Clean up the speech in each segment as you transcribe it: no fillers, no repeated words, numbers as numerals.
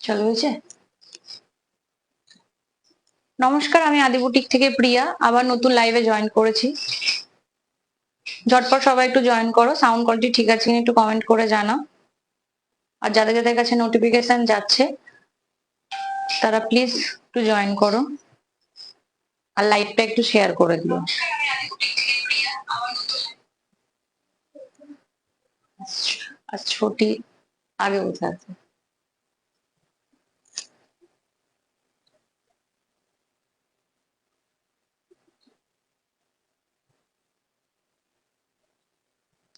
চলো হয়েছে। নমস্কার, আমি আদি বুটিক থেকে প্রিয়া আবার নতুন লাইভে জয়েন করেছি। ঝটপট সবাই একটু জয়েন করো, সাউন্ড কোয়ালিটি ঠিক আছে কিনা একটু কমেন্ট করে জানাও। আর যাদের যাদের কাছে নোটিফিকেশন যাচ্ছে তারা প্লিজ একটু জয়েন করো আর লাইভটা একটু শেয়ার করে দিও। আর ছোটি আগে বসে আছে।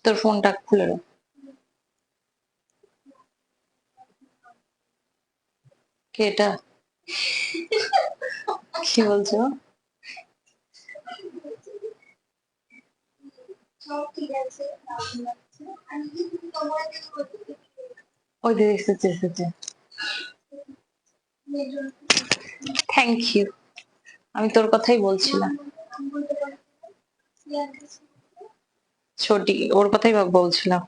তোর ফোনটা খুলে দাও। কে এটা? কি বলছো? ওই যে এসেছে এসেছে। Thank you. আমি তোর কথাই বলছিলাম। ছোটি ওর কথাই বলছিলাম।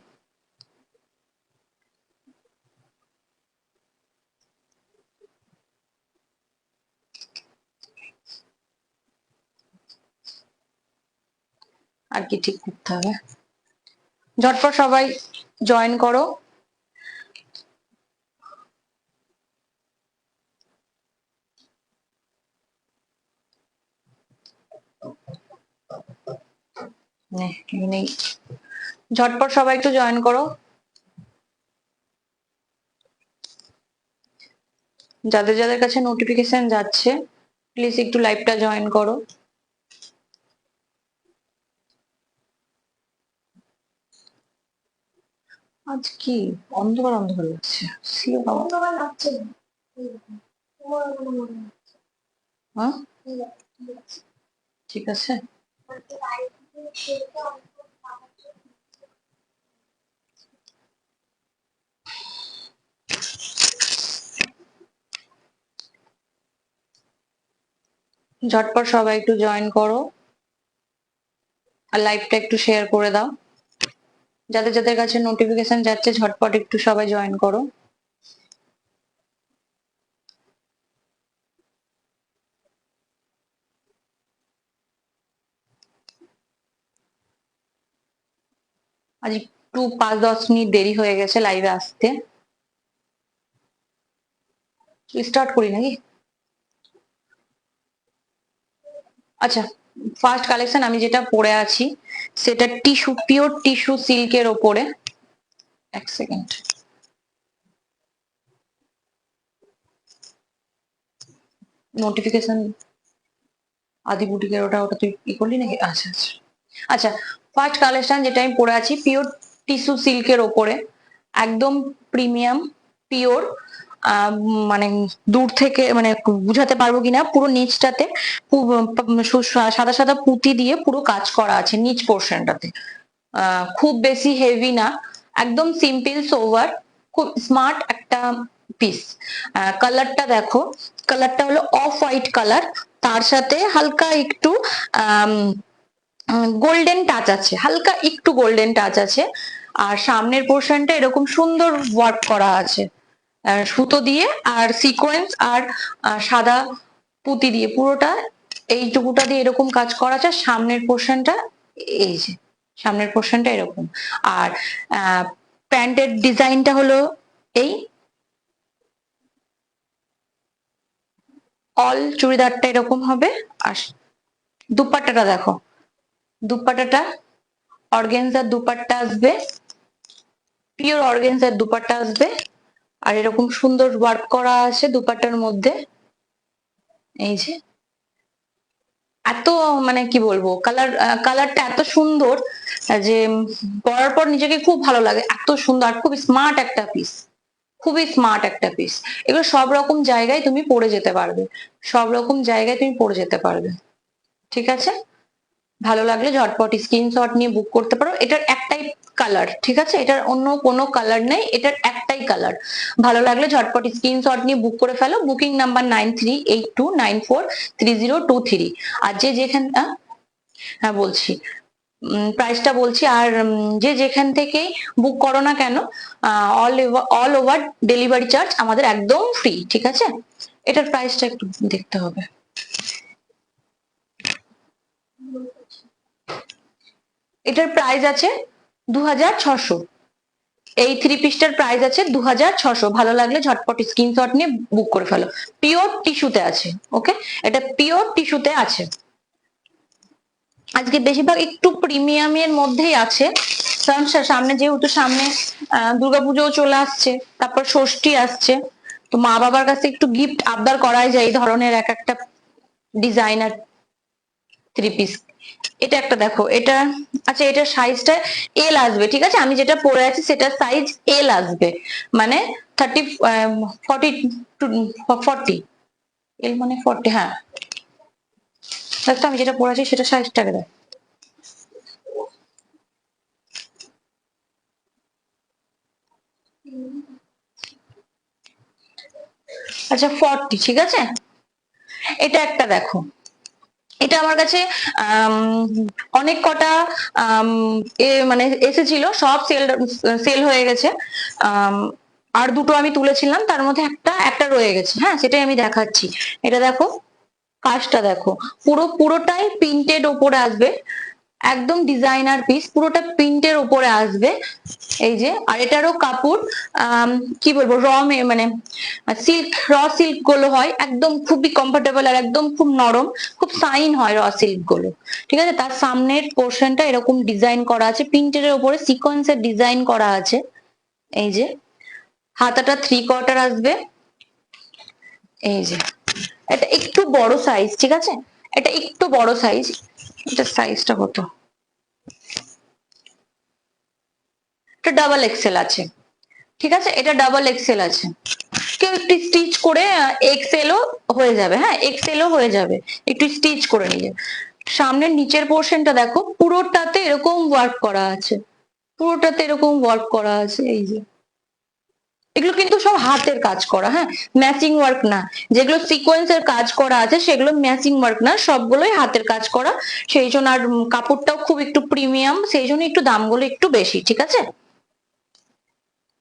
আর কি ঠিক করতে হবে। ঝটপট সবাই জয়েন করো। নেই, ঝটপট সবাই একটু জয়েন করো। যাদের যাদের কাছে নোটিফিকেশন যাচ্ছে প্লিজ একটু লাইভটা জয়েন করো। আজ কি অন্ধকার অন্ধকার লাগছে। হ্যাঁ ঠিক আছে। ঝটপট সবাই একটু জয়েন করো আর লাইভটা একটু শেয়ার করে দাও। যাদের যাদের কাছে নোটিফিকেশন যাচ্ছে ঝটপট একটু সবাই জয়েন করো। আজ একটু 5-10 মিনিট দেরি হয়ে গেছে লাইভে আসতে। স্টার্ট করি নাকি? আচ্ছা, ফার্স্ট কালেকশন আমি যেটা পরে আছি সেটা টিস্যু, পিওর টিস্যু সিল্কের ওপরে। এক সেকেন্ড। নোটিফিকেশন আদি বুটিকের ওটা ওটা তুই ই করলি নাকি? আচ্ছা আচ্ছা আচ্ছা। ফার্স্ট কালেকশন যেটা আমি পরে আছি পিওর টিস্যু সিল্কের ওপরে, একদম প্রিমিয়াম পিওর। মানে দূর থেকে মানে বুঝাতে পারবো কিনা, পুরো নিচটাতে সাদা সাদা পুঁতি দিয়ে পুরো কাজ করা আছে নিচ পোর্শনটাতে। খুব বেশি হেভি না, একদম সিম্পল সোভার, খুব স্মার্ট একটা পিস। কালারটা দেখো, কালারটা হলো অফ হোয়াইট কালার, তার সাথে হালকা একটু গোল্ডেন টাচ আছে, হালকা একটু গোল্ডেন টাচ আছে। আর সামনের পোর্শনটা এরকম সুন্দর ওয়ার্ক করা আছে সুতো দিয়ে আর সিকোয়েন্স আর সাদা পুঁতি দিয়ে পুরোটা এইটুকুটা দিয়ে এরকম কাজ করা আছে। সামনের পোর্শনটা এই যে, সামনের পোর্শনটা এরকম। আর প্যান্টের ডিজাইনটা হলো এই, অল চুড়িদারটা এরকম হবে। আর দুপাট্টাটা দেখো, দুপাট্টাটা অর্গেনজার দুপাট্টা আসবে, পিওর অর্গেনজার দুপাট্টা আসবে। আর এরকম সুন্দর ওয়ার্ক করা আছে দুপাট্টার মধ্যে, এই যে এত মানে কি বলবো, কালারটা এত সুন্দর যে পরার পর নিজেকে খুব ভালো লাগে, এত সুন্দর, আর খুব স্মার্ট একটা পিস, খুবই স্মার্ট একটা পিস। এগুলো সব রকম জায়গায় তুমি পরে যেতে পারবে, সব রকম জায়গায় তুমি পরে যেতে পারবে। ঠিক আছে, ভালো লাগলে ঝটপট স্ক্রিনশট নিয়ে বুক করতে পারো। এটার একটাই কালার, ঠিক আছে, এটার অন্য কোনো কালার নেই, এটার একটাই কালার। ভালো লাগলে ঝটপট স্ক্রিনশট নিয়ে বুক করে ফেলো। Booking number 9382943023। আর যে যেখানে, হ্যাঁ বলছি, প্রাইসটা বলছি। আর যে যেখান থেকেই বুক করো না কেন, অল ওভার ডেলিভারি চার্জ আমাদের একদম ফ্রি, ঠিক আছে। এটার প্রাইসটা একটু দেখতে হবে। এটার প্রাইস আছে 2600। এই থ্রি পিসটার প্রাইস আছে 2600। ভালো লাগলে ঝটপট স্ক্রিনশট নিয়ে বুক করে ফেলো। পিওর টিস্যুতে আছে, ওকে, এটা পিওর টিস্যুতে আছে। আজকে বেশিরভাগ একটু প্রিমিয়ামের মধ্যেই আছে, কারণ সামনে যেহেতু সামনে দুর্গাপুজোও চলে আসছে, তারপর ষষ্ঠী আসছে, তো মা বাবার কাছে একটু গিফট আবদার করাই যায় এই ধরনের এক একটা ডিজাইনার থ্রি পিস। এটা একটা দেখো, এটা, আচ্ছা এটার সাইজটা এল আসবে, ঠিক আছে, আমি যেটা পরে আছি সেটার সাইজ এল আসবে, মানে 40 এল মানে 40, হ্যাঁ। দেখো আমি যেটা পরে আছি সেটা সাইজটাকে দেখ। আচ্ছা 40, ঠিক আছে। এটা একটা দেখো, এটা আমার কাছে অনেক কটা মানে এসেছিল, সব সেল হয়ে গেছে। আর দুটো আমি তুলেছিলাম, তার মধ্যে একটা একটা রয়ে গেছে, হ্যাঁ সেটাই আমি দেখাচ্ছি। এটা দেখো, কাজটা দেখো, পুরোটাই প্রিন্টেড ওপরে আসবে, একদম ডিজাইনার পিস, পুরোটা প্রিন্টের উপরে আসবে। এই যে, আর এটারও কাপড় কি বলবো, মানে সিল্ক, সিল্ক গুলো হয় একদম খুবই কমফোর্টেবল, আর একদম খুব নরম, খুব সাইন হয় সিল্ক গুলো, ঠিক আছে। তার সামনের পোর্শনটা এরকম ডিজাইন করা আছে, প্রিন্টের উপরে সিকোয়েন্সের ডিজাইন করা আছে। এই যে, হাতাটা 3/4 আসবে। এই যে, এটা একটু বড় সাইজ, ঠিক আছে, এটা একটু বড় সাইজ। এটা সাইজটা কত, এটা ডাবল এক্সেল আছে, ঠিক আছে, এটা ডাবল এক্সেল আছে। কেউ একটু স্টিচ করে এক্সেলও হয়ে যাবে, হ্যাঁ এক্সেলও হয়ে যাবে, একটু স্টিচ করে নিয়ে। সামনের নিচের পোর্শনটা দেখো, পুরোটাতে এরকম ওয়ার্ক করা আছে, পুরোটাতে এরকম ওয়ার্ক করা আছে। এই যে, এগুলো কিন্তু সব হাতের কাজ করা, হ্যাঁ, ম্যাচিং ওয়ার্ক না। যেগুলো সিকোয়েন্সের কাজ করা আছে সেগুলো ম্যাচিং ওয়ার্ক না, সবগুলোই হাতের কাজ করা। সেই জন্য, আর কাপড়টাও খুব একটু প্রিমিয়াম, সেই জন্য একটু দামগুলো একটু বেশি, ঠিক আছে,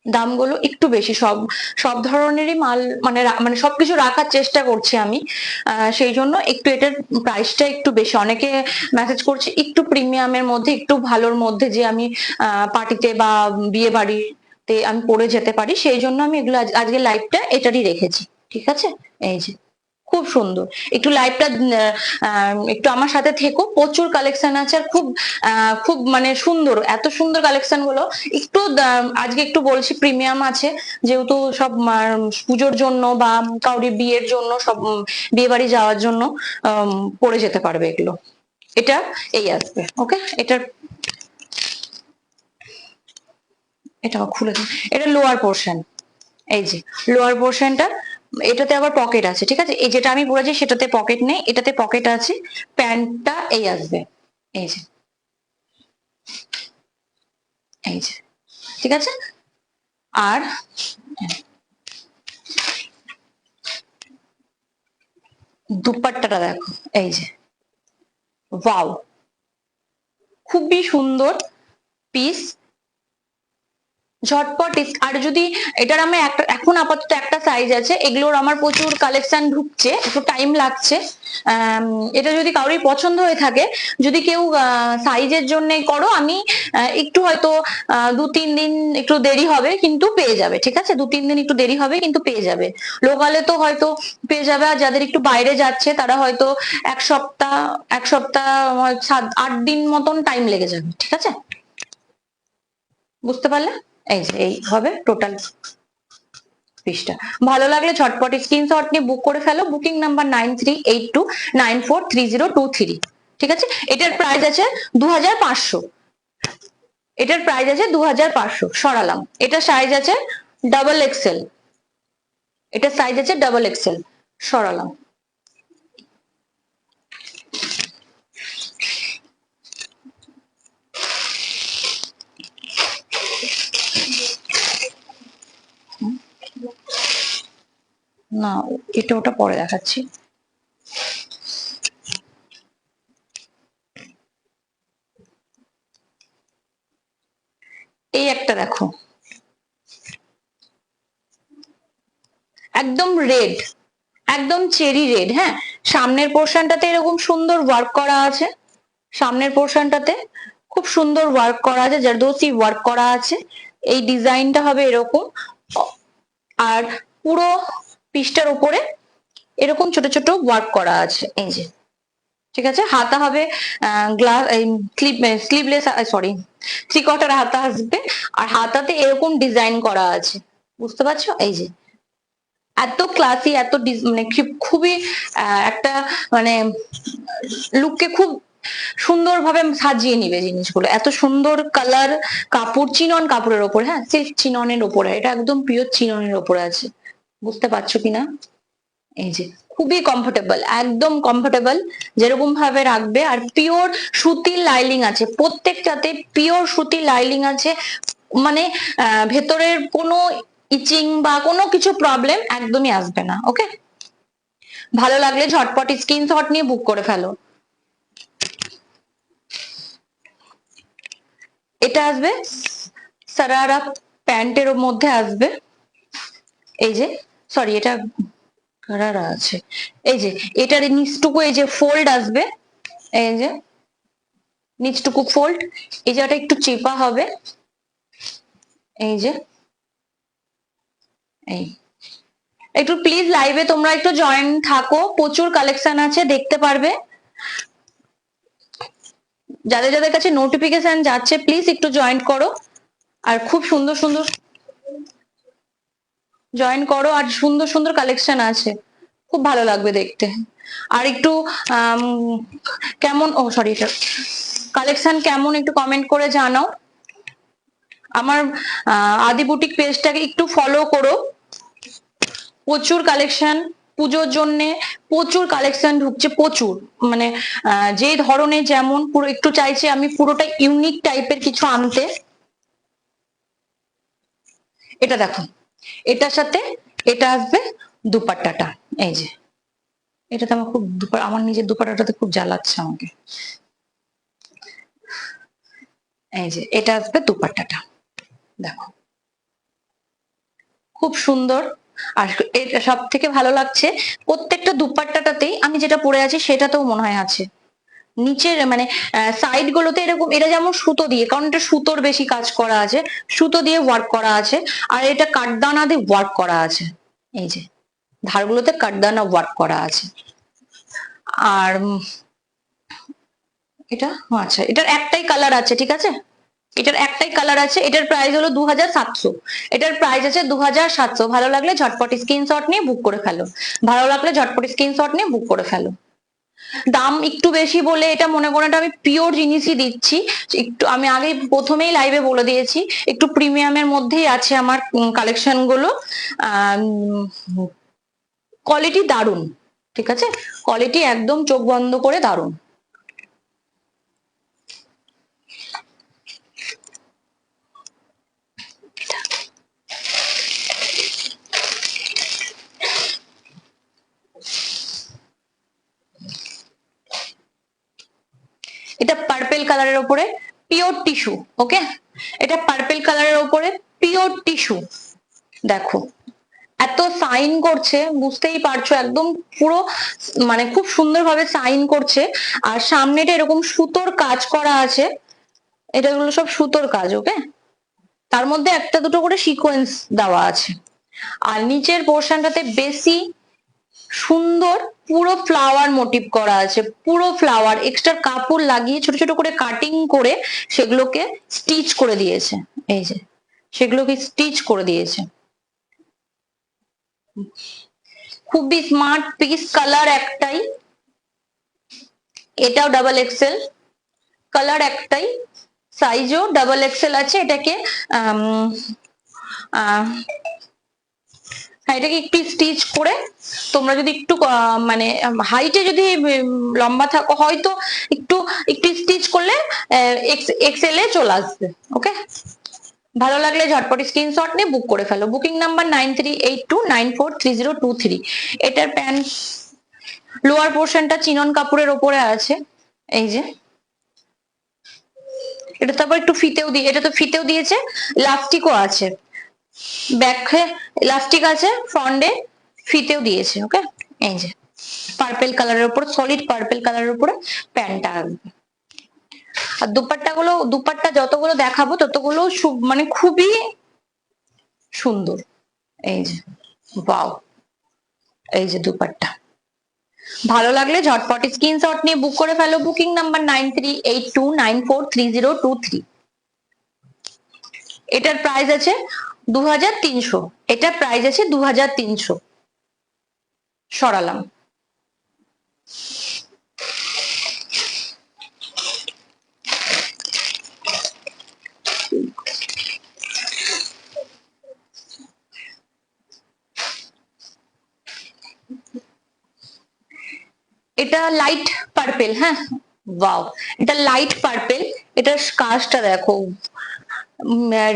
দামগুলো একটু বেশি। সব সব ধরনেরই মাল, মানে মানে সবকিছু রাখার চেষ্টা করছি আমি, সেই জন্য একটু এটার প্রাইসটা একটু বেশি। অনেকে মেসেজ করছে একটু প্রিমিয়ামের মধ্যে, একটু ভালোর মধ্যে, যে আমি পার্টিতে বা বিয়ে বাড়িতে আমি পরে যেতে পারি, সেই জন্য আমি এগুলো আজকে লাইভটা এটারই রেখেছি, ঠিক আছে। এই যে, খুব সুন্দর, একটু লাইভটা একটু আমার সাথে থেকো, প্রচুর কালেকশন আছে, আর খুব খুব মানে সুন্দর, এত সুন্দর কালেকশন গুলো। একটু আজকে একটু বলছি প্রিমিয়াম আছে, যেহেতু সব পুজোর জন্য বা কাউরি বিয়ের জন্য, সব বিয়ে বাড়ি যাওয়ার জন্য পরে যেতে পারবে এগুলো। এটা এই আসবে, ওকে। এটা খুলে দিন, এটা লোয়ার পোর্শন। এই যে, লোয়ার পোর্শনটা, এটাতে আবার পকেট আছে, ঠিক আছে। এই যেটা আমি পরেছি সেটাতে পকেট নেই, এটাতে পকেট আছে। প্যান্টটা এই আসবে, এই যে, এই যে, ঠিক আছে। আর দুপাট্টাটা দেখো, এই যে, ওয়াও, খুবই সুন্দর পিস। ঝটপট, আর যদি এটার আমার একটা এখন আপাতত একটা সাইজ আছে, এগুলোর আমার প্রচুর কালেকশন ঢুকছে, একটু টাইম লাগছে। এটা যদি কারোর পছন্দ হয়ে থাকে, যদি কেউ সাইজের জন্য করো, আমি একটু হয়তো 2-3 দিন একটু দেরি হবে, কিন্তু পেয়ে যাবে, ঠিক আছে, 2-3 দিন একটু দেরি হবে কিন্তু পেয়ে যাবে। লোকালে তো হয়তো পেয়ে যাবে, আর যাদের একটু বাইরে যাচ্ছে তারা হয়তো 1 সপ্তাহ, 1 সপ্তাহ 7-8 দিন মতন টাইম লেগে যাবে, ঠিক আছে, বুঝতে পারলে। এই যে, এই হবে টোটাল পিসটা ভালো লাগলে ঝটপট স্ক্রিনশট নিয়ে বুক করে ফেলো। Booking number 9382943023। ঠিক আছে, এটার প্রাইস আছে 2500। এটার প্রাইস আছে 2500। সরালাম। এটা সাইজ আছে ডাবল এক্সেল। এটা সাইজ আছে ডাবল এক্সেল। সরালাম। না, এটা ওটা পরে দেখাচ্ছি। এই একটা দেখো, একদম রেড, একদম চেরি রেড। হ্যাঁ, সামনের পোর্শনটাতে এরকম সুন্দর ওয়ার্ক করা আছে। সামনের পোর্শনটাতে খুব সুন্দর ওয়ার্ক করা আছে, জারদোসি ওয়ার্ক করা আছে। এই ডিজাইনটা হবে এরকম। আর পুরো পিসটার উপরে এরকম ছোট ছোট ওয়ার্ক করা আছে। এই যে, ঠিক আছে। হাতা হবে গ্লাস স্লিভলেস, সরি, 3/4 হাতা আসবে। আর হাতাতে এরকম ডিজাইন করা আছে, বুঝতে পারছো? এই যে, এত ক্লাসি, এত মানে খুবই একটা মানে লুককে খুব সুন্দরভাবে সাজিয়ে নিবে জিনিসগুলো। এত সুন্দর কালার, কাপড় চিনন কাপড়ের ওপর। হ্যাঁ, সিল্ক চিননের ওপরে, এটা একদম পিওর চিননের ওপরে আছে। বুঝতে পারছো কিনা? এই যে, খুবই কমফোর্টেবল, একদম কমফোর্টেবল, যেরকম ভাবে রাখবে। আর পিওর সুতির লাইলিং আছে, প্রত্যেকটাতে পিওর সুতির লাইলিং আছে। মানে ভেতরের কোনো ইচিং বা কোনো কিছু প্রবলেম একদমই আসবে না। ওকে, ভালো লাগলে ঝটপট স্ক্রিনশট নিয়ে বুক করে ফেলো। এটা আসবে সারারা প্যান্টের মধ্যে আসবে। এই যে, সরি, এটা গারারা আছে। এই যে, এটার নিচটুকু এই যে ফোল্ড আসবে। এই যে নিচটুকু ফোল্ড, এই জায়গাটা একটু চেপা হবে। এই যে, এই একটু প্লিজ লাইভে তোমরা একটু জয়েন থাকো, প্রচুর কালেকশন আছে, দেখতে পারবে। যাদের যাদের কাছে নোটিফিকেশন যাচ্ছে প্লিজ একটু জয়েন করো। আর খুব সুন্দর সুন্দর জয়েন করো, আর সুন্দর সুন্দর কালেকশন আছে, খুব ভালো লাগবে দেখতে। আর একটু কেমন, ও সরি, কালেকশন কেমন একটু কমেন্ট করে জানাও। আমার আদি বুটিক পেজটাকে একটু ফলো করো। প্রচুর কালেকশন পুজোর জন্য, প্রচুর কালেকশন ঢুকছে, প্রচুর। মানে যে ধরনের যেমন, পুরো একটু চাইছে আমি পুরোটা ইউনিক টাইপের কিছু আনতে। এটা দেখো, এটার সাথে এটা আসবে দুপাট্টাটা। এই যে, এটাতে আমার খুব আমার নিজের দুপাট্টাটাতে খুব জ্বালাচ্ছে আমাকে। এই যে, এটা আসবে দুপাট্টাটা, দেখো খুব সুন্দর। আর এটা সব থেকে ভালো লাগছে, প্রত্যেকটা দুপাট্টাটাতেই আমি যেটা পরে আছি সেটাতেও মনে হয় আছে। নিচের মানে সাইড গুলোতে এরকম, এটা যেমন সুতো দিয়ে, কারণ এটা সুতোর বেশি কাজ করা আছে, সুতো দিয়ে ওয়ার্ক করা আছে। আর এটা কাঠদানা দিয়ে ওয়ার্ক করা আছে। এই যে, ধারগুলোতে কাঠদানা ওয়ার্ক করা আছে। আর এটা, আচ্ছা, এটার একটাই কালার আছে, ঠিক আছে, এটার একটাই কালার আছে। এটার প্রাইস হলো 2700। এটার প্রাইস আছে 2700। ভালো লাগলে ঝটপট স্ক্রিনশট নিয়ে বুক করে ফেলো। ভালো লাগলে ঝটপট স্ক্রিনশট নিয়ে বুক করে ফেলো। দাম একটু বেশি বলে এটা মনে করেন আমি পিওর জিনিসই দিচ্ছি। একটু আমি আগে প্রথমেই লাইভে বলে দিয়েছি, একটু প্রিমিয়ামের মধ্যেই আছে আমার কালেকশন গুলো। কোয়ালিটি দারুন, ঠিক আছে, কোয়ালিটি একদম চোখ বন্ধ করে দারুন। এটা পার্পেল কালারের উপরে পিওর টিস্যু। ওকে, এটা পার্পেল কালারের উপরে পিওর টিস্যু। দেখো এত সাইন করছে, বুঝতেই পারছো, একদম পুরো মানে খুব সুন্দরভাবে সাইন করছে। আর সামনেটা এরকম সুতোর কাজ করা আছে, এটাগুলো সব সুতোর কাজ। ওকে, তার মধ্যে একটা দুটো করে সিকোয়েন্স দেওয়া আছে। আর নিচের পোর্শনটাতে বেশি সুন্দর পুরো ফ্লাওয়ার মোটিভ করা আছে, পুরো ফ্লাওয়ার এক্সট্রা কাপড় লাগিয়ে ছোট ছোট করে কাটিং করে সেগুলোকে স্টিচ করে দিয়েছে। এই যে, সেগুলোকে স্টিচ করে দিয়েছে। খুবই স্মার্ট পিস, কালার একটাই, এটাও ডাবল এক্সেল, কালার একটাই, সাইজও ডাবল এক্সেল আছে। এটাকে এটাকে একটু স্টিচ করে তোমরা যদি একটু মানে হাইটে যদি লম্বা থাকো হয়তো একটু একটু স্টিচ করলে এক্সেল এ চলে আসবে। ওকে, ভালো লাগলে ঝটপট স্ক্রিনশট নিয়ে বুক করে ফেলো। Booking number 9382943023। এটার প্যান্ট লোয়ার পোর্শনটা চিনন কাপড়ের ওপরে আছে, এই যে এটা তারপর একটু ফিতেও দিয়ে, এটা তো ফিতেও দিয়েছে, লাস্টিকও আছে, ব্যাকে ইলাস্টিক আছে, ফ্রন্টে ফিতেও দিয়েছে। ওকে, এই যে পার্পল কালারের উপর, সলিড পার্পল কালারের উপরে প্যান্টটা আসবে। আর দুপাট্টা যতগুলো দেখাবো ততগুলো মানে খুবই সুন্দর। এই যে ওয়াও, এই যে দুপাট্টা। ভালো লাগলে ঝটপট স্ক্রিনশট নিয়ে বুক করে ফেলো। Booking number 9382943023। এটার প্রাইস আছে 2300। এটার প্রাইস আছে 2300। সরালাম। এটা লাইট পার্পেল, হ্যাঁ ওয়াও, এটা লাইট পার্পেল। এটার কাজটা দেখো,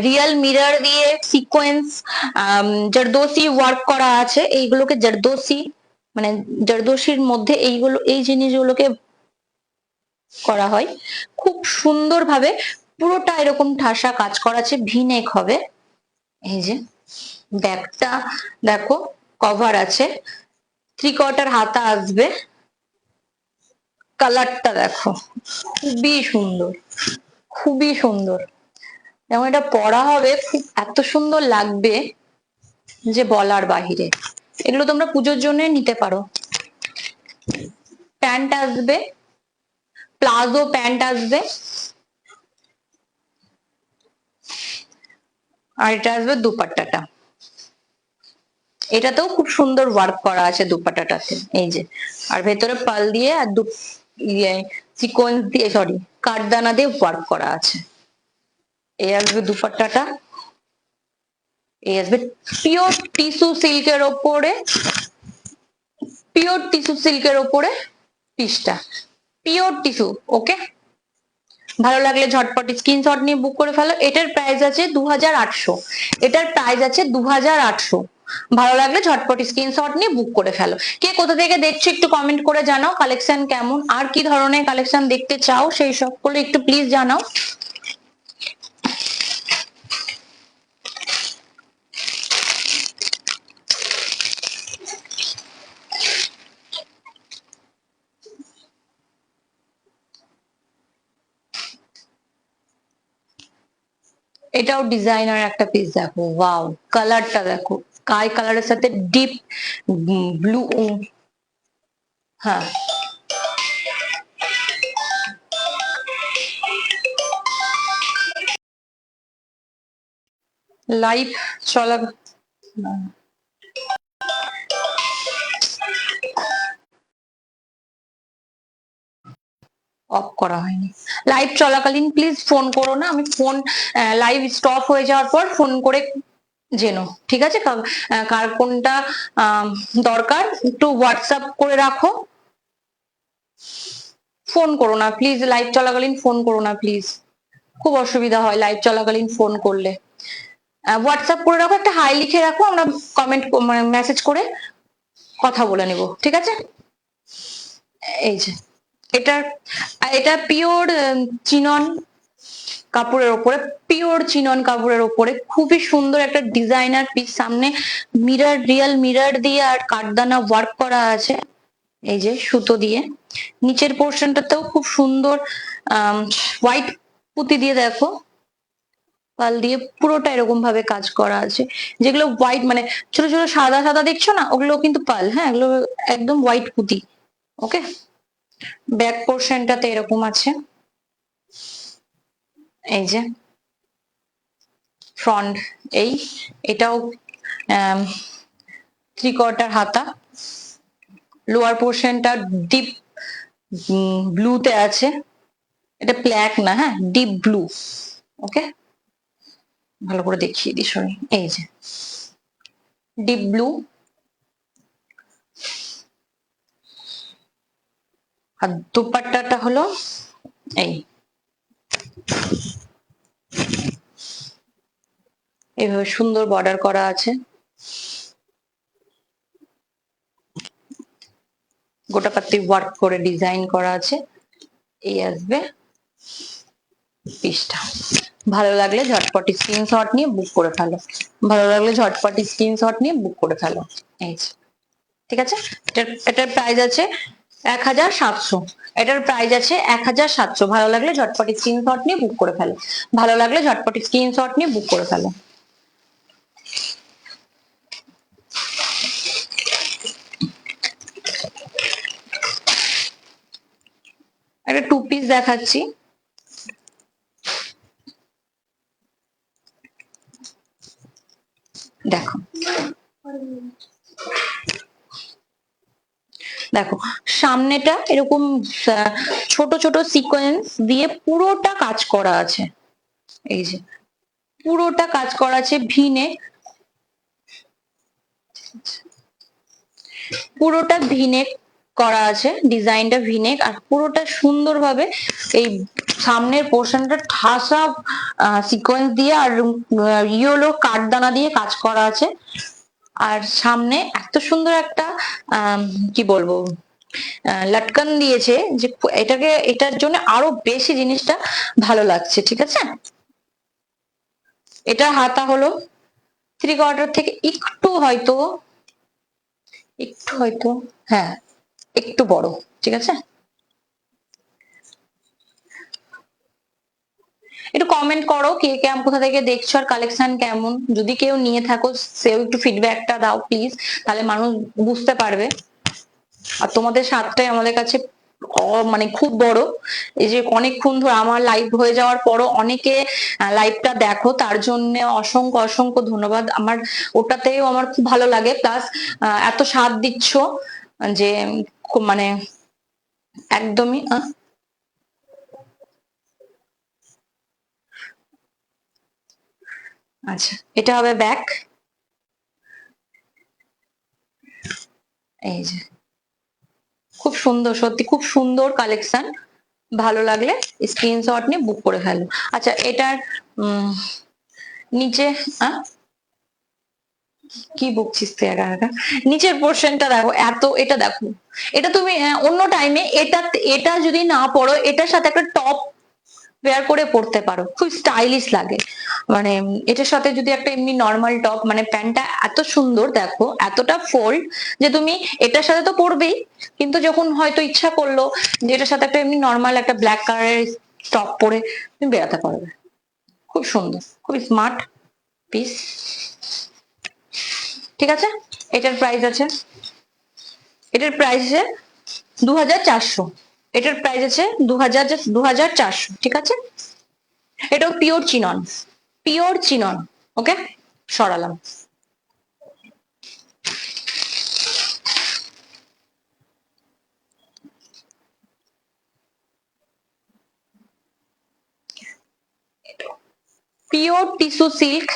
রিয়েল মিরর দিয়ে সিকোয়েন্স জরদোসি ওয়ার্ক করা আছে। এইগুলোকে জরদোসি মানে জরদোসির মধ্যে এইগুলো, এই জিনিসগুলোকে করা হয় খুব সুন্দর ভাবে। পুরোটা এরকম ঠাসা কাজ করা আছে, ভিনেক হবে। এই যে ব্যাগটা দেখো, কভার আছে, 3/4 হাতা আসবে। কালারটা দেখো, খুবই সুন্দর, খুবই সুন্দর। যেমন এটা পরা হবে খুব এত সুন্দর লাগবে যে বলার বাহিরে। এগুলো তোমরা পুজোর জন্য নিতে পারো। প্যান্ট আসবে, প্লাজো প্যান্ট আসবে, আর এটা আসবে দুপাট্টাটা। এটাতেও খুব সুন্দর ওয়ার্ক করা আছে দুপাট্টাটাতে, এই যে। আর ভেতরে পাল দিয়ে আর সিকোয়েন্স দিয়ে, সরি কাঠদানা দিয়ে ওয়ার্ক করা আছে। এই আসবে দুপাট্টাটা। এই আসবে পিওর টিস্যু সিল্কের ওপরে, পিওর টিস্যু সিল্কের ওপরে পিসটা, পিওর টিস্যু। ওকে, ভালো লাগলে ঝটপট স্ক্রিনশট নিয়ে বুক করে ফেলো। এটার প্রাইস আছে 2800। এটার প্রাইস আছে 2800। ভালো লাগলে ঝটপট স্ক্রিনশট নিয়ে বুক করে ফেলো। কে কোথা থেকে দেখছো একটু কমেন্ট করে জানাও কালেকশন কেমন, আর কি ধরনের কালেকশন দেখতে চাও সেই সবগুলো একটু প্লিজ জানাও। এটাও ডিজাইনার একটা পিস, দেখো ওয়াও, কালারটা দেখো, স্কাই কালারের সাথে ডিপ ব্লু। হ্যাঁ, লাইভ চলা, অফ করা হয়নি। লাইভ চলাকালীন প্লিজ ফোন করো না, আমি ফোন লাইভ স্টপ হয়ে যাওয়ার পর ফোন করে জেনো, ঠিক আছে? কার কোনটা দরকার একটু হোয়াটসঅ্যাপ করে রাখো। ফোন করো না প্লিজ, লাইভ চলাকালীন ফোন করো না প্লিজ, খুব অসুবিধা হয় লাইভ চলাকালীন ফোন করলে। হোয়াটসঅ্যাপ করে রাখো, একটা হাই লিখে রাখো, আমরা কমেন্ট মানে মেসেজ করে কথা বলে নেব, ঠিক আছে? এই যে এটা, এটা পিওর চিনন কাপড়ের ওপরে, পিওর চিনন কাপড়ের ওপরে খুবই সুন্দর একটা ডিজাইনার পিস। সামনে মিরর, রিয়েল মিরর দিয়ে আর কাঠদানা ওয়ার্ক করা আছে, এই যে সুতো দিয়ে। নিচের পোর্শনটাতেও খুব সুন্দর হোয়াইট পুঁতি দিয়ে দেখো, পাল দিয়ে পুরোটা এরকম ভাবে কাজ করা আছে। যেগুলো হোয়াইট মানে ছোট ছোট সাদা সাদা দেখছো না, ওগুলো কিন্তু পাল, হ্যাঁ এগুলো একদম হোয়াইট পুঁতি। ওকে, ব্যাক পোর্শনটাতে এরকম আছে, এই যে ফ্রন্ট। এই এটাও 3/4 হাতা, লোয়ার পোর্শনটা ডিপ ব্লুতে আছে, এটা ব্ল্যাক না, হ্যাঁ ডিপ ব্লু। ওকে, ভালো করে দেখিয়ে দিই, সরি, এই যে ডিপ ব্লু। আর দুপাট্টাটা হলো এই এইভাবে সুন্দর বর্ডার করা আছে, গোটা পাত্তি ওয়ার্ক করে ডিজাইন করা আছে। এই আসবে পিসটা। ভালো লাগলে ঝটপটি স্ক্রিনশট নিয়ে বুক করে ফেলো, ভালো লাগলে ঝটপটি স্ক্রিনশট নিয়ে বুক করে ফেলো। এই ঠিক আছে, এটার প্রাইস আছে 1700, এটার প্রাইস আছে 1700। ভালো লাগলে ঝটপটি স্ক্রিনশট নিয়ে বুক করে ফেলো, ভালো লাগলে ঝটপটি স্ক্রিনশট নিয়ে বুক করে ফেলো। একটা 2 পিস দেখাচ্ছি, দেখো দেখো সামনেটা এরকম ছোট ছোট সিকোয়েন্স দিয়ে পুরোটা কাজ করা আছে, এই যে পুরোটা কাজ করা আছে, ভিনে পুরোটা ভিনেক করা আছে, ডিজাইনটা ভিনেক, আর পুরোটা সুন্দরভাবে এই সামনের পোর্শনটা ঠাসা সিকোয়েন্স দিয়ে আর ইয়েলো কাঠদানা দিয়ে কাজ করা আছে। আর সামনে এত সুন্দর একটা কি বলবো লটকন দিয়েছে যে এটাকে, এটার জন্য আরো বেশি জিনিসটা ভালো লাগছে। ঠিক আছে, এটা হাতা হলো 3/4 থেকে একটু হয়তো হ্যাঁ একটু বড়। ঠিক আছে, একটু কমেন্ট করো কে কে কোথা থেকে দেখছো আর কালেকশন কেমন, যদি কেউ নিয়ে থাকো সেও একটু ফিডব্যাকটা দাও প্লিজ, তাহলে মানুষ বুঝতে পারবে। আর তোমাদের সাথটাই আমাদের কাছে মানে খুব বড়, এই যে অনেকক্ষণ ধরে আমার লাইভ হয়ে যাওয়ার পরও অনেকে লাইভটা দেখো, তার জন্য অসংখ্য অসংখ্য ধন্যবাদ। আমার ওটাতেও আমার খুব ভালো লাগে, প্লাস এত সাথ দিচ্ছ যে মানে একদমই আচ্ছা, এটা হবে ব্যাক, এই যে খুব সুন্দর, সত্যি খুব সুন্দর কালেকশন। ভালো লাগলে স্ক্রিনশট নিয়ে বুক করে ফেলো। আচ্ছা, এটার নিচে কি বকছিস তুই একা একা, নিচের পোর্শনটা দেখো, এত এটা দেখো, এটা তুমি অন্য টাইমে এটা যদি না পরো, এটার সাথে একটা টপ ওয়্যার করে পড়তে পারো, খুব স্টাইলিশ লাগে। মানে এটার সাথে যদি একটা এমনি নর্মাল টপ, মানে প্যান্টটা এত সুন্দর দেখো, এতটা ফোল্ড যে তুমি এটার সাথে তো পরবেই, কিন্তু যখন হয়তো ইচ্ছা করলো যে এটার সাথে একটা এমনি নর্মাল একটা ব্ল্যাক কালারের টপ পরে তুমি বেরাতে পারবে। খুব সুন্দর, খুব স্মার্ট পিস। ঠিক আছে, এটার প্রাইস আছে, এটার প্রাইস আছে 2400, এটার প্রাইস আছে 2400। ঠিক আছে, এটাও পিওর চিনন, পিওর চিনন। ওকে, সরালাম। পিওর টিস্যু সিল্ক,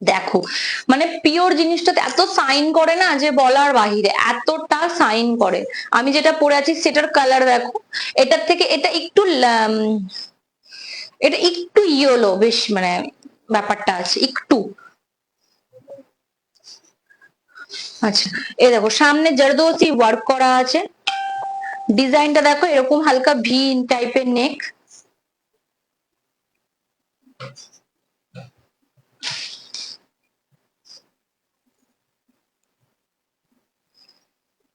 দেখো মানে পিওর জিনিসটাতে এত সাইন করে না যে বলার বাহিরে, এতটা সাইন করে। আমি যেটা পরে আছি সেটার কালার দেখো, এটার থেকে এটা একটু ইয়েলো বেশ, মানে ব্যাপারটা আছে একটু। আচ্ছা, এই দেখো সামনে জরদোসি ওয়ার্ক করা আছে, ডিজাইনটা দেখো এরকম হালকা ভি টাইপের নেক,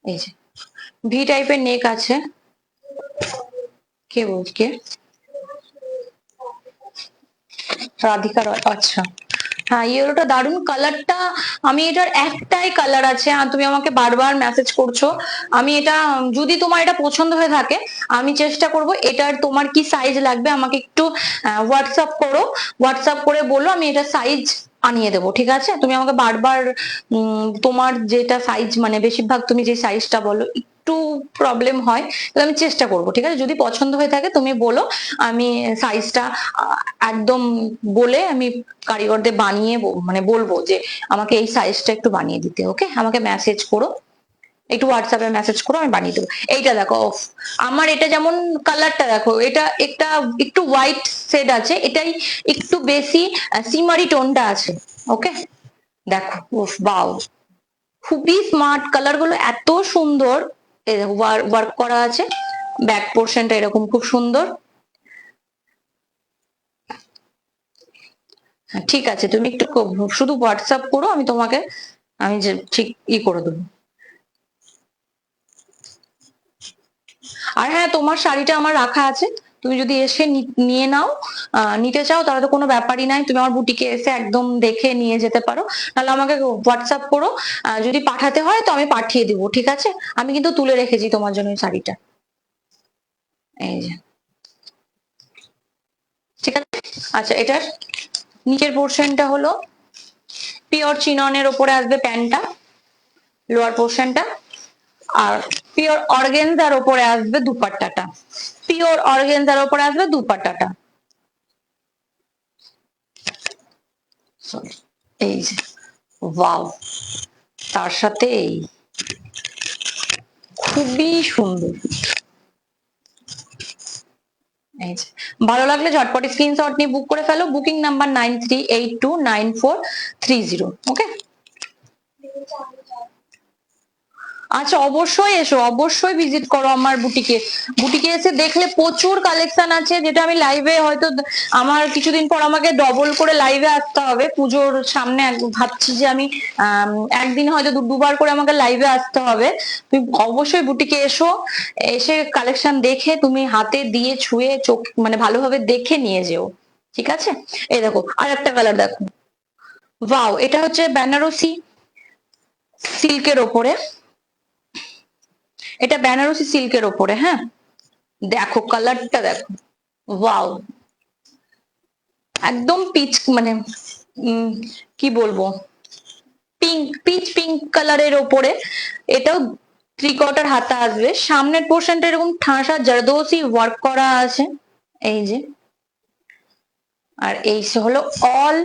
এই যে ভি টাইপের নেক আছে। কে বলছে? রাধিকা রয়, আচ্ছা হ্যাঁ, ইয়েলোটা দারুন কালারটা। আমি এটার একটাই কালার আছে, আর তুমি আমাকে বারবার মেসেজ করছো। আমি এটা, যদি তোমার এটা পছন্দ হয়ে থাকে, আমি চেষ্টা করব, এটার তোমার কি সাইজ লাগবে আমাকে একটু হোয়াটসঅ্যাপ করো, হোয়াটসঅ্যাপ করে বলো, আমি এটা সাইজ আনিয়ে দেবো, ঠিক আছে? তুমি আমাকে বারবার তোমার যেটা সাইজ, মানে বেশিরভাগ তুমি যে সাইজটা বলো একটু প্রবলেম হয়, তাহলে আমি চেষ্টা করবো, ঠিক আছে? যদি পছন্দ হয়ে থাকে তুমি বলো, আমি সাইজটা একদম বলে আমি কারিগরদের বানিয়ে মানে বলবো যে আমাকে এই সাইজটা একটু বানিয়ে দিতে। ওকে, আমাকে মেসেজ করো, একটু হোয়াটসঅ্যাপে মেসেজ করো, আমি বানিয়ে দেবো। এইটা দেখো, আমার এটা যেমন কালারটা দেখো, এটা একটা একটু হোয়াইট শেড আছে, এটাই একটু বেশি সিমারি টোনটা আছে। ওকে, দেখো, উফ বাও, খুবই স্মার্ট, কালার গুলো এত সুন্দর, ওয়ার্ক করা আছে, ব্যাক পোর্শনটা এরকম খুব সুন্দর। ঠিক আছে, তুমি একটু শুধু হোয়াটসঅ্যাপ করো, আমি তোমাকে আমি যে ঠিক করে দেবো। আর হ্যাঁ, তোমার শাড়িটা আমার রাখা আছে, তুমি যদি এসে নিয়ে নাও, নিতে চাও, তাহলে তো কোনো ব্যাপারই নাই, তুমি আমার বুটিকে এসে একদম দেখে নিয়ে যেতে পারো, তাহলে আমাকে হোয়াটসঅ্যাপ করো, যদি পাঠাতে হয় তো আমি পাঠিয়ে দিব, ঠিক আছে? আমি কিন্তু তুলে রেখেছি তোমার জন্য এই শাড়িটা, এই যে, ঠিক আছে? আচ্ছা, এটার নিচের পোর্শনটা হলো পিওর চিননের ওপরে আসবে প্যান্টটা, লোয়ার পোর্শনটা, আর পিওর অর্গেনজার ওপরে আসবে দুপাট্টাটা, পিওর অর্গেনজার ওপরে আসবে দুপাট্টাটা, এই যে, ওয়াও, তার সাথে এই খুবই সুন্দর। এই যে, ভালো লাগলে ঝটপট স্ক্রিনশট নিয়ে বুক করে ফেলো, বুকিং নাম্বার 93829430। ওকে, আচ্ছা, অবশ্যই এসো, অবশ্যই ভিজিট করো আমার বুটিকে, বুটিকে এসে দেখলে প্রচুর কালেকশন আছে, যেটা আমি লাইভে হয়তো আমার কিছুদিন পর আমাকে ডবল করে লাইভে আসতে হবে, পুজোর সামনে ভাবছি যে আমি একদিন হয়তো দুবার করে আমাকে লাইভে আসতে হবে। তুমি অবশ্যই বুটিকে এসো, এসে কালেকশন দেখে তুমি হাতে দিয়ে ছুঁয়ে চোখ মানে ভালোভাবে দেখে নিয়ে যেও, ঠিক আছে? এই দেখো, আর একটা কালার দেখো, ওয়াও, এটা হচ্ছে বেনারসি সিল্কের ওপরে, এটা বেনারসি সিল্কের ওপরে, হ্যাঁ, দেখো কালারটা দেখো, ওয়াও, একদম পিচ, মানে কি বলবো, পিঙ্ক, পিচ পিঙ্ক কালারের ওপরে, এটাও 3/4 হাতা আসবে, সামনের পোর্শনটা এরকম ঠাসা জারদোসি ওয়ার্ক করা আছে, এই যে, আর এই হলো অল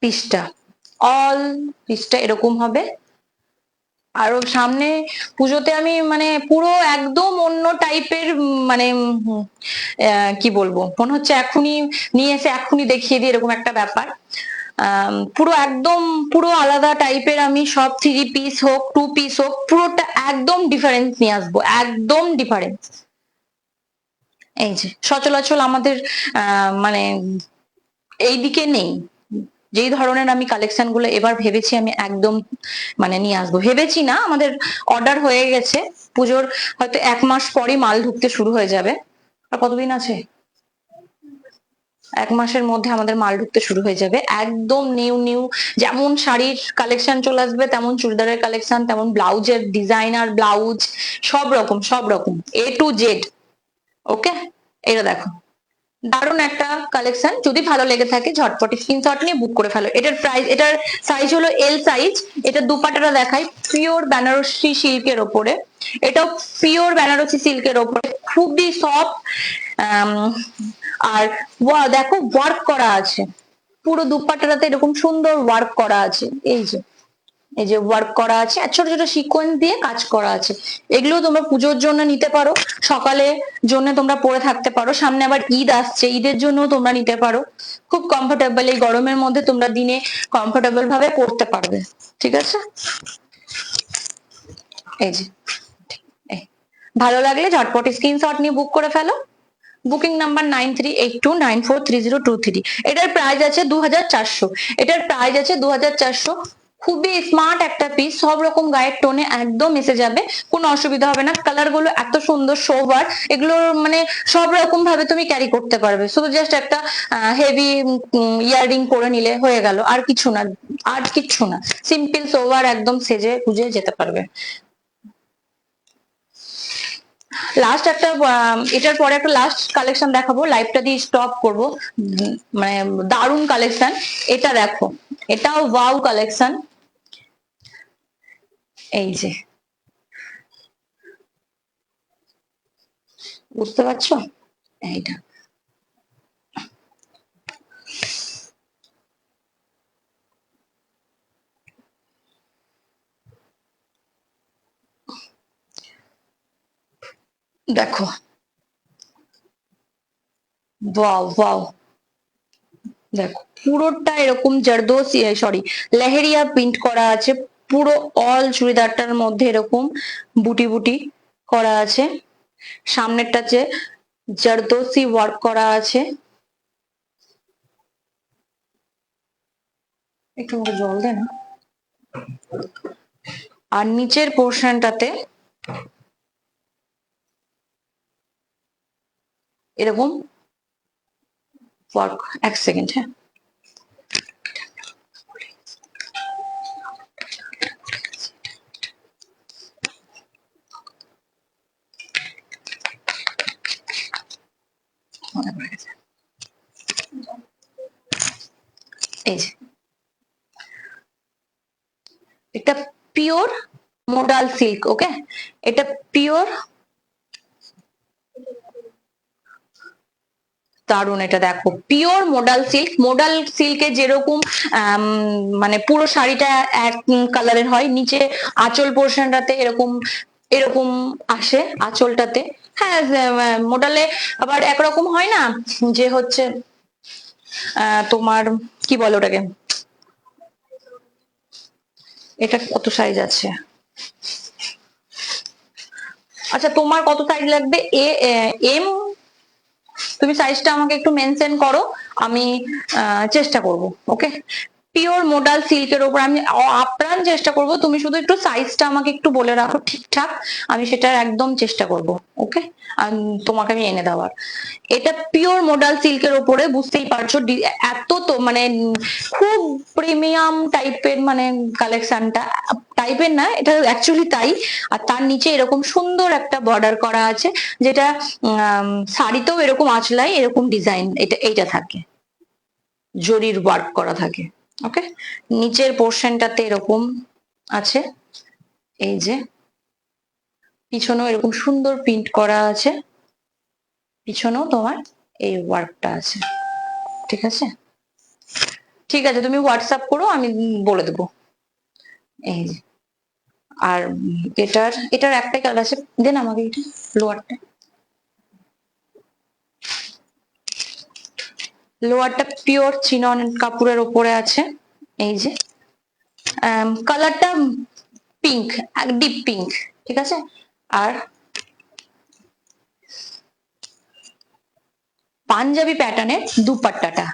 পিসটা, অল পিসটা এরকম হবে। আরো সামনে পুজোতে আমি মানে পুরো একদম অন্য টাইপের, মানে কি বলবো, মনে হচ্ছে এখনই নিয়ে এসে এখনই দেখিয়ে দিই, এরকম একটা ব্যাপার। পুরো একদম পুরো আলাদা টাইপের আমি সব 3 পিস হোক 2 পিস হোক, পুরোটা একদম ডিফারেন্স নিয়ে আসবো, একদম ডিফারেন্স। এই যে, সচলাচল আমাদের মানে এইদিকে নেই, যেই ধরনের আমি কালেকশন গুলো এবার ভেবেছি আমি একদম মানে নিয়ে আসবো, ভেবেছি না, আমাদের অর্ডার হয়ে গেছে, পুজোর হয়তো 1 মাস পরই মাল ঢুকতে শুরু হয়ে যাবে। আর কতদিন আছে? 1 মাসের মধ্যে আমাদের মাল ঢুকতে শুরু হয়ে যাবে, একদম নিউ নিউ, যেমন শাড়ির কালেকশন চলে আসবে, তেমন চুড়িদারের কালেকশন, তেমন ব্লাউজের ডিজাইনার ব্লাউজ, সব রকম সব রকম A to Z। ওকে, এটা দেখো, দারুণ একটা কালেকশন, যদি ভালো লেগে থাকে ঝটপট স্ক্রিনশট নিয়ে বুক করে ফেলো। এটার প্রাইস, এটার সাইজ হলো এল সাইজ, এটা দুপাট্টাটা দেখাই, পিওর বেনারসি সিল্কের ওপরে, এটাও পিওর বেনারসি সিল্কের ওপরে, খুবই সফট, আর দেখো ওয়ার্ক করা আছে, পুরো দুপাট্টাটাতে এরকম সুন্দর ওয়ার্ক করা আছে, এই যে, এই যে ওয়ার্ক করা আছে, আর ছোট ছোট সিকোয়েন্স দিয়ে কাজ করা আছে, এগুলো তোমরা পুজোর জন্য নিতে পারো, সকালে জন্য তোমরা পরে থাকতে পারো, সামনে আবার ঈদ আসছে, ঈদের জন্য তোমরা নিতে পারো, খুব কমফোর্টেবল, এই গরমের মধ্যে তোমরা দিনে কমফোর্টেবল ভাবে পড়তে পারবে, ঠিক আছে? এই যে, ভালো লাগলে ঝটপট স্ক্রিনশট নিয়ে বুক করে ফেলো, বুকিং নাম্বার 9382943023। এটার প্রাইস আছে 2400, এটার প্রাইস আছে 2400, খুবই স্মার্ট একটা পিস, সব রকম গায়ের টোনে একদম এসে যাবে, কোনো অসুবিধা হবে না, কালার গুলো এত সুন্দর সোবার, এগুলো মানে সব রকম ভাবে তুমি ক্যারি করতে পারবে, শুধু জাস্ট একটা হেভি ইয়াররিং পরে নিলে হয়ে গেল, আর কিছু না, আর কিচ্ছু না, সিম্পল সোবার, একদম সেজে গুজে যেতে পারবে। লাস্ট একটা এটার পরে একটা লাস্ট কালেকশন দেখাবো, লাইভটা দিয়ে স্টপ করব, মানে দারুণ কালেকশন, এটা দেখো, এটাও ওয়াও কালেকশন। এই যে, বুঝতে পারছো? এইটা দেখো, ওয়াও ওয়াও, দেখো পুরোটা এরকম জারদোসি, সরি, লেহেরিয়া প্রিন্ট করা আছে। পুরো অল চুড়িদারটার মধ্যে এরকম বুটি বুটি করা আছে। সামনেরটাতে জারদোসি ওয়ার্ক করা আছে। একটু আমাকে জল দে না। আর নিচের পোর্শনটাতে এরকম ওয়ার্ক। এক সেকেন্ড, হ্যাঁ। মনে পড়ে গেছে। এই যে, এটা পিওর মোডাল সিল্ক, ওকে? এটা পিওর, দারুন। এটা দেখো পিওর মোডাল সিল্ক। মোডাল সিল্কে যেরকম মানে পুরো শাড়িটা এক কালারের হয়, নিচে আঁচল পোর্শনটাতে এরকম এরকম আসে আঁচলটাতে। হ্যাঁ, মোডালে আবার একরকম হয় না, যে হচ্ছে তোমার কি বলে ওটাকে, এটা কত সাইজ আছে? আচ্ছা, তোমার কত সাইজ লাগবে? এম, তুমি সাইজটা আমাকে একটু মেনশন করো, আমি চেষ্টা করব। ওকে, পিওর মোডাল সিল্কের উপর আমি আপ্রাণ চেষ্টা করব। তুমি শুধু একটু সাইজটা আমাকে একটু বলে রাখো ঠিকঠাক, আমি সেটার একদম চেষ্টা করব। ওকে, তোমাকে আমি এনে দেওয়ার। এটা পিওর মোডাল সিল্কের উপরে, বুঝতেই পারছো এত তো মানে খুব প্রিমিয়াম টাইপের মানে কালেকশনটা, টাইপের না, এটা অ্যাকচুয়ালি তাই। আর তার নিচে এরকম সুন্দর একটা বর্ডার করা আছে, যেটা শাড়িতেও এরকম আঁচলায় এরকম ডিজাইন এইটা থাকে, জরির ওয়ার্ক করা থাকে। ওকে, নিচের পোর্শনটাতে এরকম আছে। এই যে, পিছনেও এরকম সুন্দর প্রিন্ট করা আছে, পিছনেও তোমার এই ওয়ার্কটা আছে। ঠিক আছে, ঠিক আছে, তুমি হোয়াটসঅ্যাপ করো, আমি বলে দেবো। এই যে, আর এটার এটার একটাই কালার আছে, দেন আমাকে এটা লোয়ারটা। লোয়ারটা পিওর চিনন কাপড়ের ওপরে আছে। এই যে, কালারটা পিঙ্ক, ডিপ পিঙ্ক। ঠিক আছে, আর পাঞ্জাবি প্যাটার্নের দুপাট্টাটা,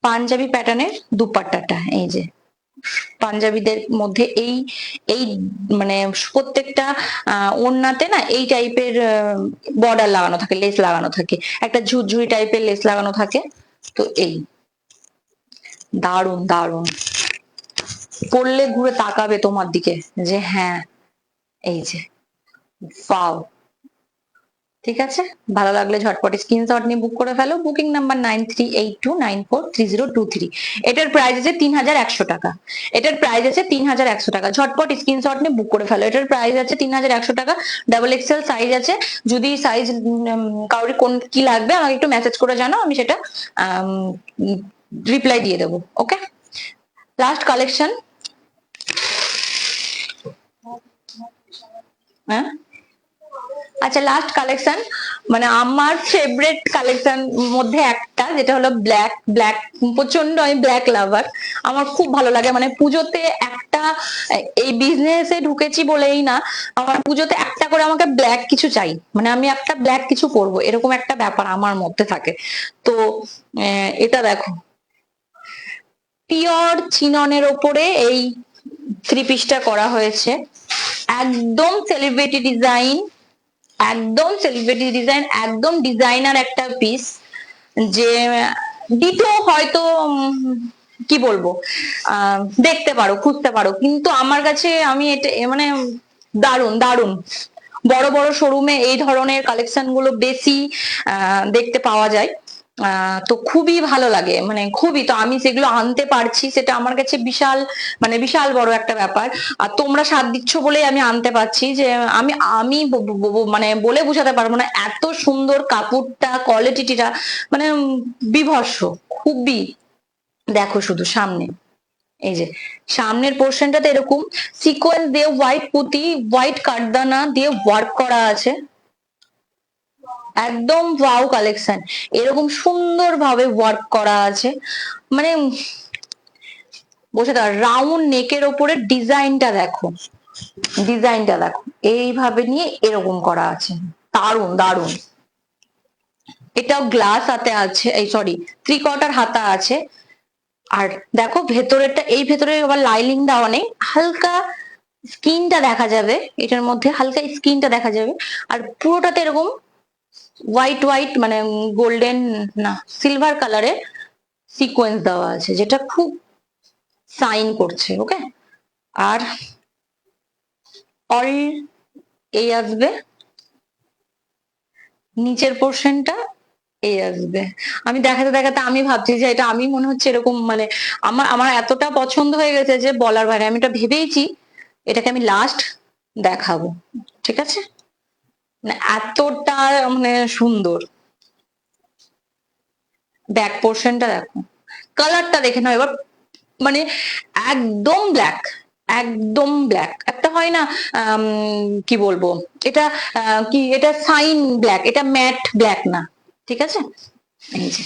পাঞ্জাবি প্যাটার্নের দুপাট্টাটা। এই যে, পাঞ্জাবিদের মধ্যে এই এই মানে প্রত্যেকটা ওড়নাতে না এই টাইপের বর্ডার লাগানো থাকে, লেস লাগানো থাকে, একটা ঝুরঝুরি টাইপের লেস লাগানো থাকে। তো এই দারুন দারুন, পরলে ঘুরে তাকাবে তোমার দিকে যে হ্যাঁ, এই যে, পাও। ঠিক আছে, ভালো লাগলে ঝটপট স্ক্রিনশট নিয়ে বুক করে ফেলো। Booking number 9382943023। এটার প্রাইস আছে 3100 টাকা। এটার প্রাইস আছে 3100 টাকা। ঝটপট স্ক্রিনশট নিয়ে বুক করে ফেলো। এটার প্রাইস আছে 3100 টাকা। ডাবল এক্সেল সাইজ আছে। যদি সাইজ কাউরি কোন কি লাগবে আমাকে একটু মেসেজ করে জানাও, আমি সেটা রিপ্লাই দিয়ে দেবো। ওকে, লাস্ট কালেকশন। হ্যাঁ, আচ্ছা, লাস্ট কালেকশন, মানে আমার ফেভারিট কালেকশন মধ্যে একটা, যেটা হলো ব্ল্যাক। ব্ল্যাক প্রচন্ড, আমি ব্ল্যাক লাভার। আমার খুব ভালো লাগে, মানে পুজোতে একটা, এই বিজনেসে ঢুকেছি বলেই না, আমার পুজোতে একটা করে আমাকে ব্ল্যাক কিছু চাই, মানে আমি একটা ব্ল্যাক কিছু পরবো, এরকম একটা ব্যাপার আমার মধ্যে থাকে। তো এটা দেখো, পিওর চিননের ওপরে এই থ্রি পিসটা করা হয়েছে, একদম সেলিব্রিটি ডিজাইন, একদম সেলিব্রিটি ডিজাইন, একদম ডিজাইনার একটা পিস, যে ডিটো হয়তো কি বলবো, দেখতে পারো, খুঁজতে পারো, কিন্তু আমার কাছে আমি এটা মানে দারুন দারুন। বড় বড় শোরুমে এই ধরনের কালেকশন গুলো বেশি দেখতে পাওয়া যায়। তো খুবই ভালো লাগে, মানে খুবই, তো আমি সেগুলো আনতে পারছি সেটা আমার কাছে বিশাল, মানে বিশাল বড় একটা ব্যাপার। আর তোমরা সাথ দিচ্ছ বলেই আমি আনতে পারছি, যে আমি আমি মানে বলে বোঝাতে পারবো না, এত সুন্দর কাপড়টা, কোয়ালিটিটা, মানে বিভৎস, খুবই। দেখো শুধু সামনে, এই যে সামনের পোর্শনটাতে এরকম সিকোয়েন্স দিয়ে হোয়াইট পুঁতি, হোয়াইট কাটদানা দিয়ে ওয়ার্ক করা আছে, একদম ওয়াও কালেকশন, এরকম সুন্দর ভাবে ওয়ার্ক করা আছে, মানে বোঝাতে, রাউন্ড নেকের ওপরে ডিজাইনটা দেখো, ডিজাইনটা দেখো, এইভাবে নিয়ে এরকম করা আছে, দারুন দারুন। এটাও গ্লাস হাতে আছে, এই সরি 3/4 হাতা আছে। আর দেখো ভেতরেরটা, এই ভেতরে আবার লাইনিং দেওয়া নেই, হালকা স্কিনটা দেখা যাবে, এটার মধ্যে হালকা স্কিনটা দেখা যাবে। আর পুরোটাতে এরকম হোয়াইট হোয়াইট, মানে গোল্ডেন না সিলভার কালারের সিকোয়েন্স দেওয়া আছে, যেটা খুব সাইন করছে। ওকে, আর অল এই আসবে, নিচের পোর্শনটা এই আসবে। আমি দেখাতে দেখাতে আমি ভাবছি যে এটা আমি মনে হচ্ছে এরকম, মানে আমার আমার এতটা পছন্দ হয়ে গেছে যে বলার বাইরে, আমি এটা ভেবেইছি এটাকে আমি লাস্ট দেখাবো, ঠিক আছে, মানে এতটা মানে সুন্দর। ব্যাক পোর্শনটা দেখো, কালারটা দেখে নাও এবার, মানে একদম ব্ল্যাক, একদম ব্ল্যাক, একটা হয় না কি বলবো, এটা কি, এটা সাইন ব্ল্যাক, এটা ম্যাট ব্ল্যাক না, ঠিক আছে। এই যে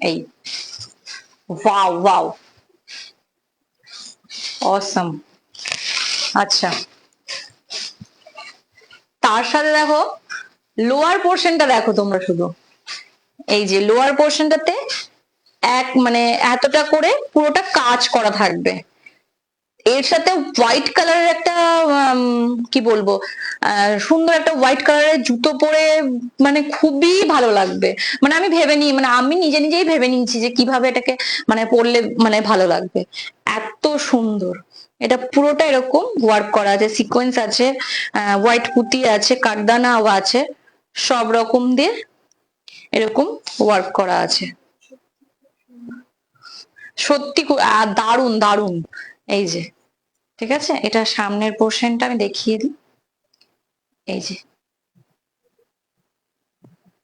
এই, ওয়াও ওয়াও, অসম। আচ্ছা, তার সাথে দেখো লোয়ার পোর্শনটা দেখো তোমরা শুধু, এই যে লোয়ার পোর্শনটাতে এক মানে এতটা করে পুরোটা কাজ করা থাকবে, এর সাথে হোয়াইট কালারের একটা কি বলবো, সুন্দর একটা হোয়াইট কালারের জুতো পরে, মানে খুবই ভালো লাগবে। মানে আমি ভেবে নিই, মানে আমি নিজে নিজেই ভেবে নিয়েছি যে কিভাবে এটাকে মানে পরলে মানে ভালো লাগবে, এত সুন্দর। এটা পুরোটা এরকম ওয়ার্ক করা আছে, সিকোয়েন্স আছে, হোয়াইট পুঁতি আছে, কাঠদানাও আছে, সব রকম দিয়ে এরকম ওয়ার্ক করা আছে, সত্যি দারুন দারুন। এই যে, ঠিক আছে, এটা সামনের পোর্শনটা আমি দেখিয়ে দিই, এই যে,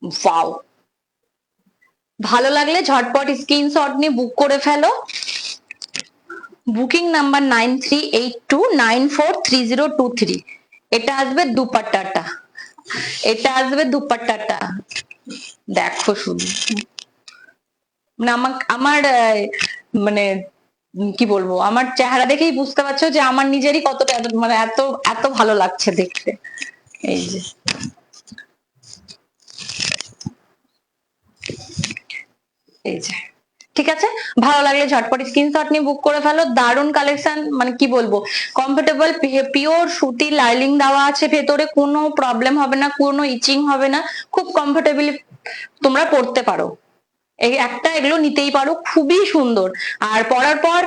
ওয়াও। ভালো লাগলে ঝটপট স্ক্রিনশট নিয়ে বুক করে ফেলো। Booking number 9382943023। এটা আসবে দুপাট্টাটা, এটা আসবে দুপাট্টাটা, দেখো শুধু, মানে আমার আমার মানে কি বলবো, আমার চেহারা দেখেই বুঝতে পারছো যে আমার নিজেরই কতটা মানে এত এত ভালো লাগছে দেখতে। এই যে, এই যে, ঠিক আছে, ভালো লাগলে ঝটপট স্ক্রিনশট নিয়ে বুক করে ফেলো। দারুন কালেকশন, মানে কি বলবো, কমফোর্টেবল পিওর সুতির লাইনিং দেওয়া আছে ভেতরে, কোনো প্রবলেম হবে না, কোনো ইচিং হবে না, খুব কমফোর্টেবলি তোমরা পড়তে পারো, এই একটা এগুলো নিতেই পারো, খুবই সুন্দর। আর পরার পর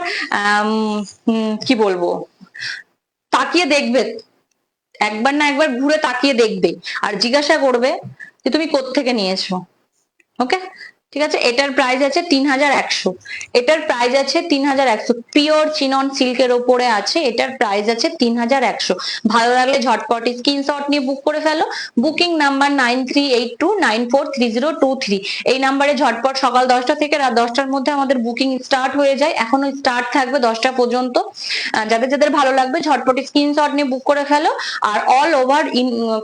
কি বলবো, তাকিয়ে দেখবে, একবার না একবার ঘুরে তাকিয়ে দেখবে, আর জিজ্ঞাসা করবে যে তুমি কোত্থেকে নিয়েছো। ওকে, ঠিক আছে, এটার প্রাইস আছে 3100, এটার প্রাইস আছে 3100, পিওর চিনন সিল্কের ওপরে আছে, এটার প্রাইস আছে 3100। ভালো লাগলে ঝটপট স্ক্রিনশট নিয়ে বুক করে ফেলো। বুকিং নাম্বার 9382943023, এই নাম্বারে ঝটপট সকাল 10টা থেকে রাত 10টার মধ্যে আমাদের বুকিং স্টার্ট হয়ে যায়, এখনো স্টার্ট থাকবে 10টা পর্যন্ত। যাদের যাদের ভালো লাগবে ঝটপট স্ক্রিনশট নিয়ে বুক করে ফেলো। আর অল ওভার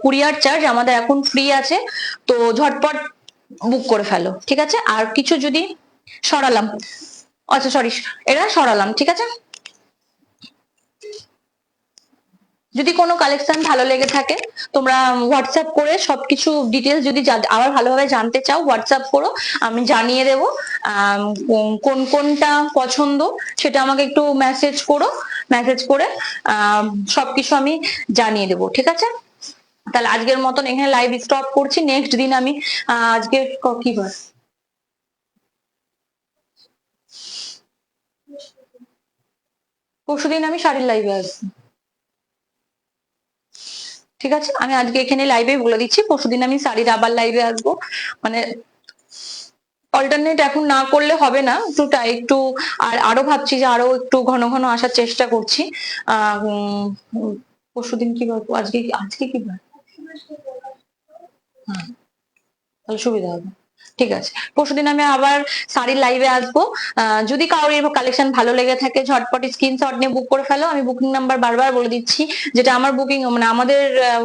কুরিয়ার চার্জ আমাদের এখন ফ্রি আছে, তো ঝটপট বুক করে ফেলো, ঠিক আছে। আর কিছু যদি সরালাম, আচ্ছা সরি, এটা সরালাম, ঠিক আছে। যদি কোনো কালেকশন ভালো লেগে থাকে তোমরা হোয়াটসঅ্যাপ করে সবকিছু ডিটেলস যদি আবার ভালোভাবে জানতে চাও হোয়াটসঅ্যাপ করো, আমি জানিয়ে দেবো কোন কোনটা পছন্দ সেটা আমাকে একটু মেসেজ করো, মেসেজ করে সবকিছু আমি জানিয়ে দেবো, ঠিক আছে। তাহলে আজকের মতন এখানে লাইভ স্টপ করছি, নেক্সট দিন আমি আজকে কি বার, পরশুদিন আমি শাড়ির লাইভে আসবো, ঠিক আছে। আমি আজকে এখানে লাইভে বলে দিচ্ছি, পরশুদিন আমি শাড়ির আবার লাইভে আসবো, মানে অল্টারনেট এখন না করলে হবে না, একটু আর আরো ভাবছি যে আরো একটু ঘন ঘন আসার চেষ্টা করছি। পরশুদিন কি বার? আজকে আজকে কি বার? হ্যাঁ, তাহলে সুবিধা হবে। ঠিক আছে, পরশুদিন আমি আবার শাড়ির লাইভে আসবো। যদি কারোর কালেকশন ভালো লেগে থাকে ঝটপট স্ক্রিনশট নিয়ে বুক করে ফেলো। আমি বুকিং নাম্বার বারবার বলে দিচ্ছি, যেটা আমার বুকিং মানে আমাদের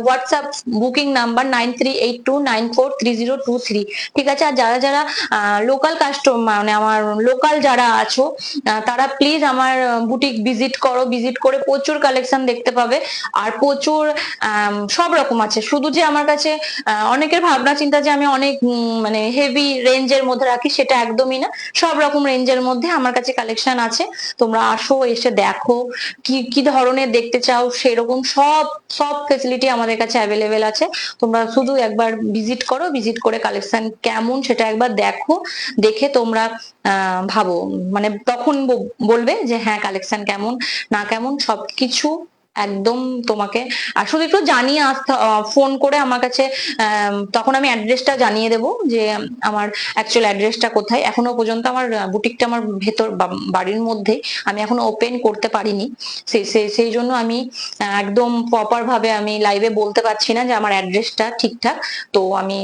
হোয়াটসঅ্যাপ বুকিং নাম্বার 9382943023। ঠিক আছে, আর যারা যারা লোকাল কাস্টমার মানে আমার লোকাল যারা আছো, তারা প্লিজ আমার বুটিক ভিজিট করো, ভিজিট করে প্রচুর কালেকশন দেখতে পাবে। আর প্রচুর সব রকম আছে। শুধু যে আমার কাছে অনেকের ভাবনা চিন্তা যে আমি অনেক মানে হেভি রেঞ্জের মধ্যে রাখি, সেটা একদমই না। সব রকম রেঞ্জের মধ্যে আমার কাছে কালেকশন আছে। তোমরা আসো, এসে দেখো কি কি ধরনের দেখতে চাও, সেরকম সব সব ফেসিলিটি আমাদের কাছে অ্যাভেলেবেল আছে। তোমরা শুধু একবার ভিজিট করো, ভিজিট করে কালেকশন কেমন সেটা একবার দেখো, দেখে তোমরা ভাবো, মানে তখন বলবে যে হ্যাঁ কালেকশন কেমন না কেমন সবকিছু একদম তোমাকে। আর শুধু একটু জানিয়ে আসতে, ফোন করে আমার কাছে, তখন আমি অ্যাড্রেসটা জানিয়ে দেবো যে আমার অ্যাকচুয়াল অ্যাড্রেসটা কোথায়। এখনো পর্যন্ত আমার বুটিকটা আমার ভেতর বাড়ির মধ্যে, আমি এখনো ওপেন করতে পারিনি। সেই জন্য আমি একদম প্রপার ভাবে আমি লাইভে বলতে পারছি না যে আমার অ্যাড্রেসটা ঠিকঠাক। তো আমি,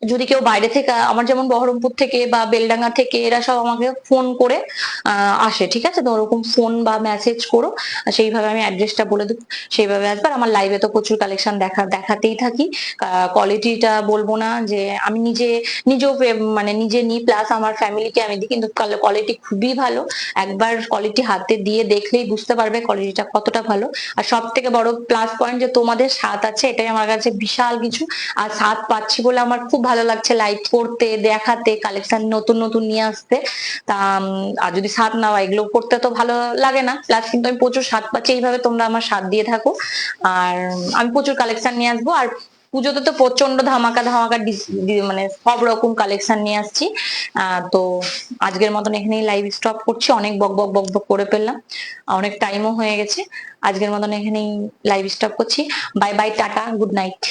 যদি কেউ বাইরে থেকে, আমার যেমন বহরমপুর থেকে বা বেলডাঙ্গা থেকে, এরা সব আমাকে ফোন করে আসে, ঠিক আছে, তো ওরকম ফোন বা মেসেজ করো, সেইভাবে আমি অ্যাড্রেসটা বলে দেবো, সেইভাবে আসবে। আর আমার লাইভে তো প্রচুর কালেকশন দেখাতেই থাকি। কোয়ালিটিটা বলবো না যে আমি নিজেও মানে নিজে নিই, প্লাস আমার ফ্যামিলিকে আমি দিই, কিন্তু কোয়ালিটি খুবই ভালো। একবার কোয়ালিটি হাতে দিয়ে দেখলেই বুঝতে পারবে কোয়ালিটিটা কতটা ভালো। আর সব থেকে বড় প্লাস পয়েন্ট যে তোমাদের সাথ আছে, এটাই আমার কাছে বিশাল কিছু। আর সাথ পাচ্ছি বলে আমার খুব ভালো লাগছে লাইভ করতে, দেখাতে, কালেকশন নতুন নতুন নিয়ে আসতে। তা আর যদি সাথ না হয় এগুলো করতে তো ভালো লাগে না, প্লাস কিন্তু আমি প্রচুর সাথ পাচ্ছি। এইভাবে তোমরা আমার সাথ দিয়ে থাকো, আর আমি প্রচুর কালেকশন নিয়ে আসবো। আর পুজোতে তো প্রচন্ড ধামাকা ধামাকা মানে সব রকম কালেকশন নিয়ে আসছি। তো আজকের মতন এখানেই লাইভ স্টপ করছি। অনেক বক বক বক বক করে ফেললাম, অনেক টাইমও হয়ে গেছে। আজকের মতন এখানেই লাইভ স্টপ করছি। Bye bye, tata, good night.